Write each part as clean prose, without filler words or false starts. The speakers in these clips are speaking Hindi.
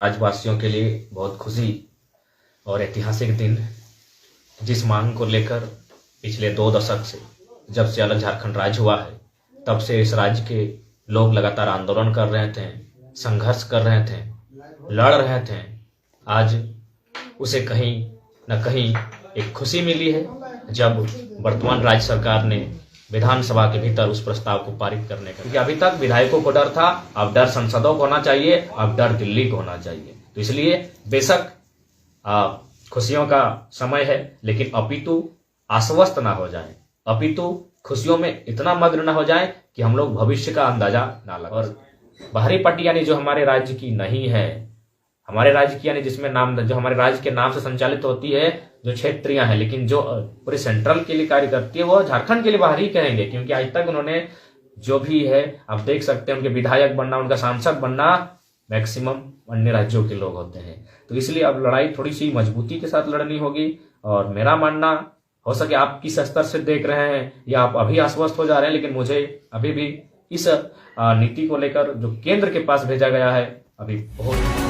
राज्यवासियों के लिए बहुत खुशी और ऐतिहासिक दिन, जिस मांग को लेकर पिछले 2 दशक से, जब से अलग झारखंड राज्य हुआ है, तब से इस राज्य के लोग लगातार आंदोलन कर रहे थे, संघर्ष कर रहे थे, लड़ रहे थे। आज उसे कहीं न कहीं एक खुशी मिली है जब वर्तमान राज्य सरकार ने विधानसभा के भीतर उस प्रस्ताव को पारित करने का, क्योंकि अभी तक विधायकों को डर था, अब डर सांसदों को होना चाहिए, अब डर दिल्ली को होना चाहिए। तो इसलिए बेशक खुशियों का समय है, लेकिन अपितु आश्वस्त ना हो जाए, अपितु खुशियों में इतना मग्न ना हो जाए कि हम लोग भविष्य का अंदाजा ना लगा। और बाहरी पट्टी यानी जो हमारे राज्य की नहीं है, हमारे राज्य की यानी जिसमें नाम, जो हमारे राज्य के नाम से संचालित होती है, जो क्षेत्रियां हैं, लेकिन जो पूरे सेंट्रल के लिए कार्य करती है वो झारखंड के लिए बाहरी कहेंगे, क्योंकि आज तक उन्होंने जो भी है, आप देख सकते हैं, उनके विधायक बनना, उनका सांसद बनना मैक्सिमम अन्य राज्यों के लोग होते हैं। तो इसलिए अब लड़ाई थोड़ी सी मजबूती के साथ लड़नी होगी। और मेरा मानना, हो सके आप किस स्तर से देख रहे हैं या आप अभी आश्वस्त हो जा रहे हैं, लेकिन मुझे अभी भी इस नीति को लेकर जो केंद्र के पास भेजा गया है, अभी बहुत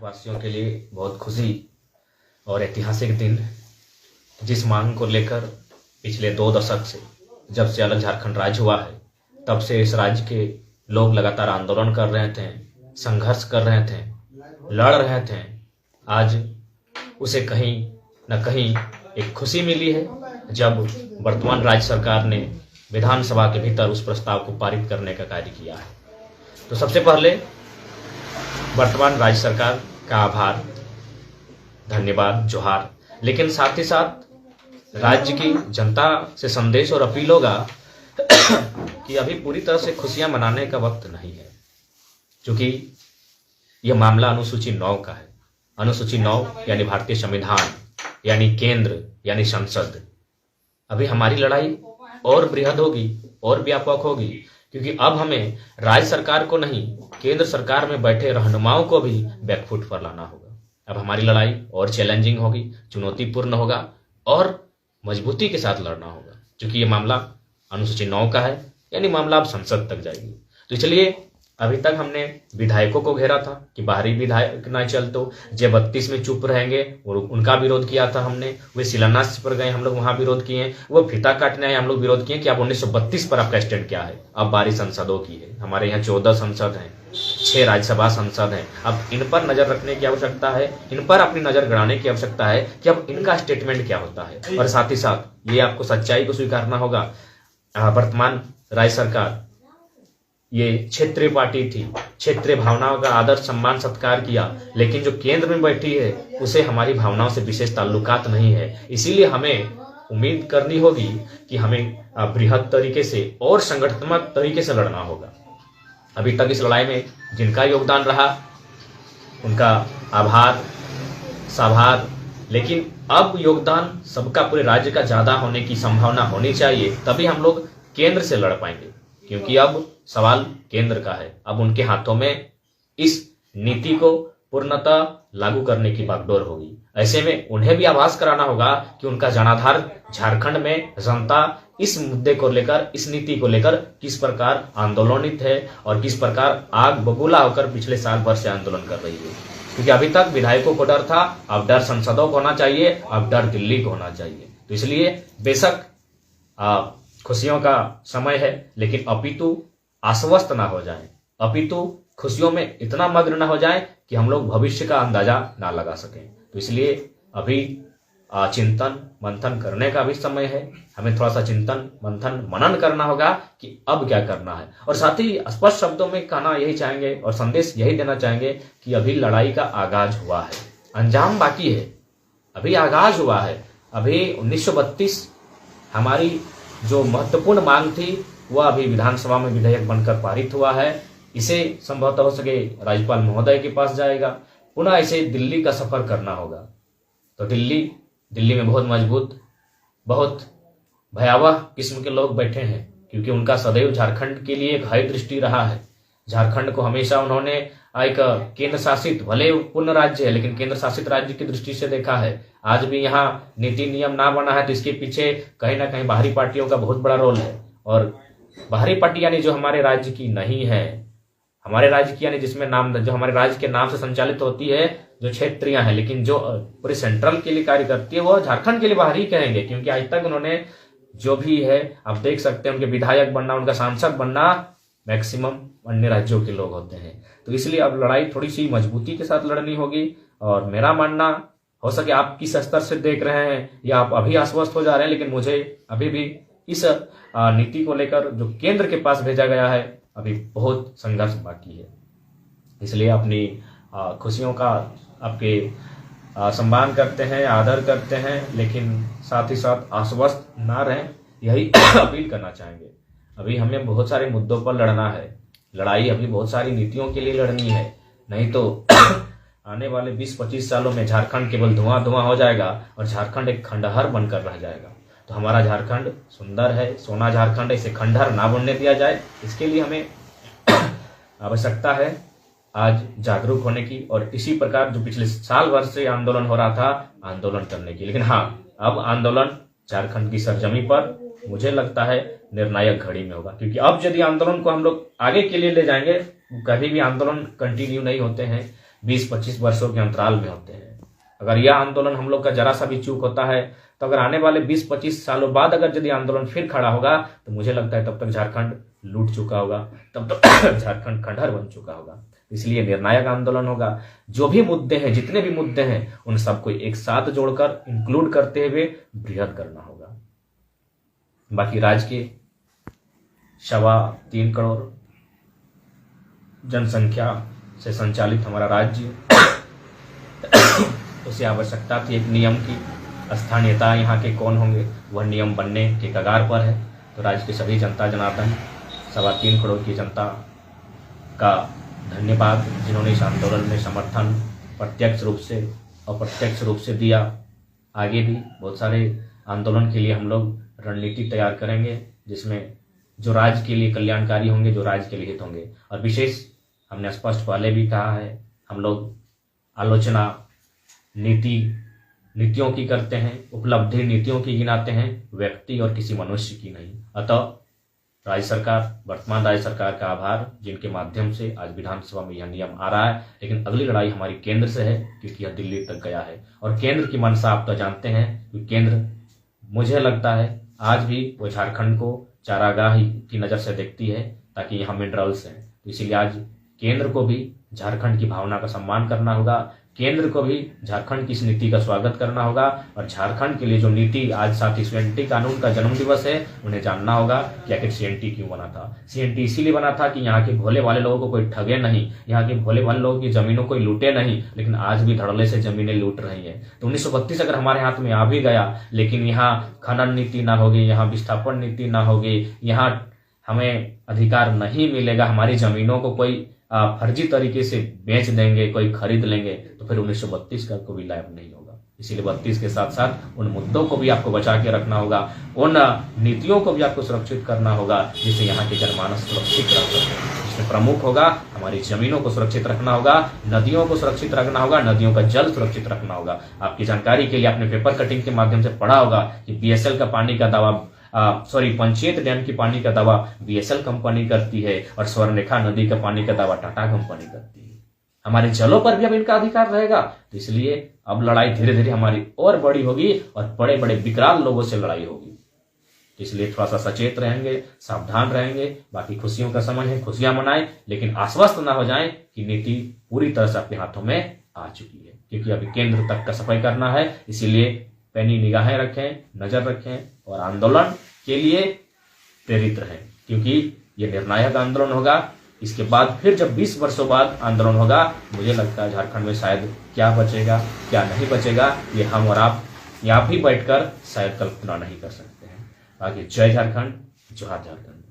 वासियों के लिए बहुत खुशी और ऐतिहासिक दिन, जिस मांग को लेकर पिछले 2 दशक से, जब से अलग झारखंड राज्य हुआ है, तब से इस राज्य के लोग लगातार आंदोलन कर रहे थे, संघर्ष कर रहे थे, लड़ रहे थे। आज उसे कहीं न कहीं एक खुशी मिली है जब वर्तमान राज्य सरकार ने विधानसभा के भीतर उस प्रस्ताव को पारित करने का कार्य किया है। तो सबसे पहले वर्तमान राज्य सरकार का आभार, धन्यवाद, जोहार। लेकिन साथ ही साथ राज्य की जनता से संदेश और अपील होगा कि अभी पूरी तरह से खुशियां मनाने का वक्त नहीं है, क्योंकि यह मामला अनुसूची 9 का है। अनुसूची 9 यानी भारतीय संविधान, यानी केंद्र, यानी संसद। अभी हमारी लड़ाई और बृहद होगी और व्यापक होगी, क्योंकि अब हमें राज्य सरकार को नहीं, केंद्र सरकार में बैठे रहनुमाओं को भी बैकफुट पर लाना होगा। अब हमारी लड़ाई और चैलेंजिंग होगी, चुनौतीपूर्ण होगा और मजबूती के साथ लड़ना होगा, क्योंकि ये मामला अनुसूची 9 का है, यानी मामला अब संसद तक जाएगी। तो इसलिए अभी तक हमने विधायकों को घेरा था कि बाहरी विधायक ना चल, तो J32 में चुप रहेंगे, और उनका विरोध किया था हमने। वे शिलान्यास पर गए, हम लोग वहां विरोध किए। वो फीता काटने आए, हम लोग विरोध किए कि अब 1932 पर आपका स्टैंड क्या है। अब बारी संसदों की है, हमारे यहाँ 14 संसद हैं, 6 राज्यसभा संसद हैं। अब इन पर नजर रखने की आवश्यकता है, इन पर अपनी नजर गड़ाने की आवश्यकता है कि अब इनका स्टेटमेंट क्या होता है। और साथ ही साथ ये आपको सच्चाई को स्वीकारना होगा, वर्तमान राज्य सरकार ये क्षेत्रीय पार्टी थी, क्षेत्रीय भावनाओं का आदर, सम्मान, सत्कार किया, लेकिन जो केंद्र में बैठी है उसे हमारी भावनाओं से विशेष ताल्लुकात नहीं है। इसीलिए हमें उम्मीद करनी होगी कि हमें बृहद तरीके से और संगठनात्मक तरीके से लड़ना होगा। अभी तक इस लड़ाई में जिनका योगदान रहा उनका आभार, साभार, लेकिन अब योगदान सबका पूरे राज्य का ज्यादा होने की संभावना होनी चाहिए, तभी हम लोग केंद्र से लड़ पाएंगे, क्योंकि अब सवाल केंद्र का है। अब उनके हाथों में इस नीति को पूर्णतः लागू करने की बागडोर होगी। ऐसे में उन्हें भी आभास कराना होगा कि उनका जनाधार झारखंड में जनता इस मुद्दे को लेकर, इस नीति को लेकर किस प्रकार आंदोलनित है और किस प्रकार आग बबूला होकर पिछले साल भर से आंदोलन कर रही है। क्योंकि अभी तक विधायकों को डर था, अब डर सांसदों को होना चाहिए, अब डर दिल्ली को होना चाहिए। तो इसलिए बेशक खुशियों का समय है, लेकिन अपितु आश्वस्त ना हो जाए, अपितु खुशियों में इतना मग्न ना हो जाए कि हम लोग भविष्य का अंदाजा ना लगा सकें। तो इसलिए अभी चिंतन मंथन करने का भी समय है। हमें थोड़ा सा चिंतन मंथन मनन करना होगा कि अब क्या करना है। और साथ ही स्पष्ट शब्दों में कहना यही चाहेंगे और संदेश यही देना चाहेंगे कि अभी लड़ाई का आगाज हुआ है, अंजाम बाकी है, अभी आगाज हुआ है। अभी 1932 हमारी जो महत्वपूर्ण मांग थी वह अभी विधानसभा में विधेयक बनकर पारित हुआ है। इसे संभवतः हो सके राज्यपाल महोदय के पास जाएगा, पुनः इसे दिल्ली का सफर करना होगा। तो दिल्ली में बहुत मजबूत, बहुत भयावह किस्म के लोग बैठे हैं, क्योंकि उनका सदैव झारखंड के लिए एक हाई दृष्टि रहा है। झारखंड को हमेशा उन्होंने एक केंद्र शासित, भले पूर्ण राज्य है लेकिन केंद्र शासित राज्य की दृष्टि से देखा है, आज भी यहाँ नीति नियम ना बना है तो इसके पीछे कहीं ना कहीं बाहरी पार्टियों का बहुत बड़ा रोल है। और बाहरी पार्टी यानी जो हमारे राज्य की नहीं है, हमारे राज्य की यानी जिसमें नाम, जो हमारे राज्य के नाम से संचालित होती है, जो क्षेत्रियां हैं, लेकिन जो पूरे सेंट्रल के लिए कार्य करती है वो झारखंड के लिए बाहरी कहेंगे, क्योंकि आज तक उन्होंने जो भी है, आप देख सकते हैं उनके विधायक बनना, उनका सांसद बनना मैक्सिमम अन्य राज्यों के लोग होते हैं। तो इसलिए अब लड़ाई थोड़ी सी मजबूती के साथ लड़नी होगी। और मेरा मानना, हो सके आप किस स्तर से देख रहे हैं या आप अभी आश्वस्त हो जा रहे हैं, लेकिन मुझे अभी भी इस नीति को लेकर जो केंद्र के पास भेजा गया है अभी बहुत संघर्ष बाकी है। इसलिए अपनी खुशियों का आपके सम्मान करते हैं, आदर करते हैं, लेकिन साथ ही साथ आश्वस्त ना रहें, यही अपील करना चाहेंगे। अभी हमें बहुत सारे मुद्दों पर लड़ना है, लड़ाई अभी बहुत सारी नीतियों के लिए लड़नी है, नहीं तो आने वाले 20-25 सालों में झारखंड केवल धुआं धुआं हो जाएगा और झारखंड एक खंडहर बनकर रह जाएगा। तो हमारा झारखंड सुंदर है, सोना झारखंड है, इसे खंडहर ना बनने दिया जाए, इसके लिए हमें आवश्यकता है आज जागरूक होने की। और इसी प्रकार जो पिछले साल भर से आंदोलन हो रहा था, आंदोलन करने की, लेकिन हाँ, अब आंदोलन झारखंड की सरजमी पर मुझे लगता है निर्णायक घड़ी में होगा, क्योंकि अब यदि आंदोलन को हम लोग आगे के लिए ले जाएंगे, कभी भी आंदोलन कंटिन्यू नहीं होते हैं, 20-25 वर्षों के अंतराल में होते हैं। अगर यह आंदोलन हम लोग का जरा सा भी चूक होता है तो अगर आने वाले 20-25 सालों बाद अगर यदि आंदोलन फिर खड़ा होगा तो मुझे लगता है तब तक झारखंड लूट चुका होगा, तब तक झारखंड खंडहर बन चुका होगा। इसलिए निर्णायक आंदोलन होगा। जो भी मुद्दे हैं, जितने भी मुद्दे हैं, उन सबको एक साथ जोड़कर इंक्लूड करते हुए बृहद करना होगा। बाकी राज्य के 3.25 करोड़ जनसंख्या से संचालित हमारा राज्य, उसे आवश्यकता थी एक नियम की। स्थानीयता यहाँ के कौन होंगे, वह नियम बनने के कगार पर है। तो राज्य के सभी जनता जनार्दन, 3.25 करोड़ की जनता का धन्यवाद, जिन्होंने इस आंदोलन में समर्थन प्रत्यक्ष रूप से अप्रत्यक्ष रूप से दिया। आगे भी बहुत सारे आंदोलन के लिए हम लोग रणनीति तैयार करेंगे, जिसमें जो राज्य के लिए कल्याणकारी होंगे, जो राज्य के लिए हित होंगे। और विशेष हमने स्पष्ट पहले भी कहा है, हम लोग आलोचना नीतियों की करते हैं, उपलब्धि नीतियों की गिनाते हैं, व्यक्ति और किसी मनुष्य की नहीं। अतः राज्य सरकार, वर्तमान राज्य सरकार का आभार, जिनके माध्यम से आज विधानसभा में यह नियम आ रहा है। लेकिन अगली लड़ाई हमारी केंद्र से है, क्योंकि यह दिल्ली तक गया है। और केंद्र की मंशा आप तो जानते हैं कि केंद्र, मुझे लगता है आज भी वो झारखंड को चारागाह की नज़र से देखती है, ताकि यहाँ मिनरल्स हैं। तो इसीलिए आज केंद्र को भी झारखंड की भावना का सम्मान करना होगा, केंद्र को भी झारखंड की इस नीति का स्वागत करना होगा। और झारखंड के लिए जो नीति, आज साथ ही CNT कानून का जन्म दिवस है, उन्हें जानना होगा कि आखिर CNT क्यों बना था। CNT इसीलिए बना था कि यहाँ के भोले वाले लोगों को कोई ठगे नहीं, यहाँ के भोले वाले लोगों की जमीनों को लूटे नहीं, लेकिन आज भी धड़ल्ले से जमीनें लूट रही हैं। तो 1932 अगर हमारे हाथ में आ भी गया, लेकिन यहाँ खनन नीति ना होगी, यहाँ विस्थापन नीति ना होगी, यहाँ हमें अधिकार नहीं मिलेगा, हमारी जमीनों को कोई फर्जी तरीके से बेच देंगे, कोई खरीद लेंगे, तो फिर 1932 का कोई लाभ नहीं होगा। इसीलिए 32 के साथ साथ उन मुद्दों को भी आपको बचा के रखना होगा, उन नीतियों को भी आपको सुरक्षित करना होगा, जिससे यहाँ के जनमानस सुरक्षित रह सके। इसमें प्रमुख होगा हमारी जमीनों को सुरक्षित रखना होगा, नदियों को सुरक्षित रखना होगा, नदियों का जल सुरक्षित रखना होगा। आपकी जानकारी के लिए आपने पेपर कटिंग के माध्यम से पढ़ा होगा कि BSL का पानी का दावा, पंचेत डैम की पानी का दावा BSL कंपनी करती है, और स्वर्णरेखा नदी का पानी का दावा टाटा कंपनी करती है। हमारे जलों पर भी अब इनका अधिकार रहेगा। तो इसलिए अब लड़ाई धीरे धीरे हमारी और बड़ी होगी, और बड़े बड़े विकराल लोगों से लड़ाई होगी। तो इसलिए थोड़ा सा सचेत रहेंगे, सावधान रहेंगे। बाकी खुशियों का समय है, खुशियां मनाएं, लेकिन आश्वस्त ना हो जाएं कि नीति पूरी तरह से आपके हाथों में आ चुकी है, क्योंकि अभी केंद्र तक का सफाई करना है। इसीलिए पैनी निगाहें रखें, नजर रखें, और आंदोलन के लिए प्रेरित रहें, क्योंकि ये निर्णायक आंदोलन होगा। इसके बाद फिर जब 20 वर्षों बाद आंदोलन होगा, मुझे लगता है झारखंड में शायद क्या बचेगा क्या नहीं बचेगा, ये हम और आप यहाँ भी बैठकर शायद कल्पना नहीं कर सकते हैं। बाकी जय झारखंड, जोहार झारखंड।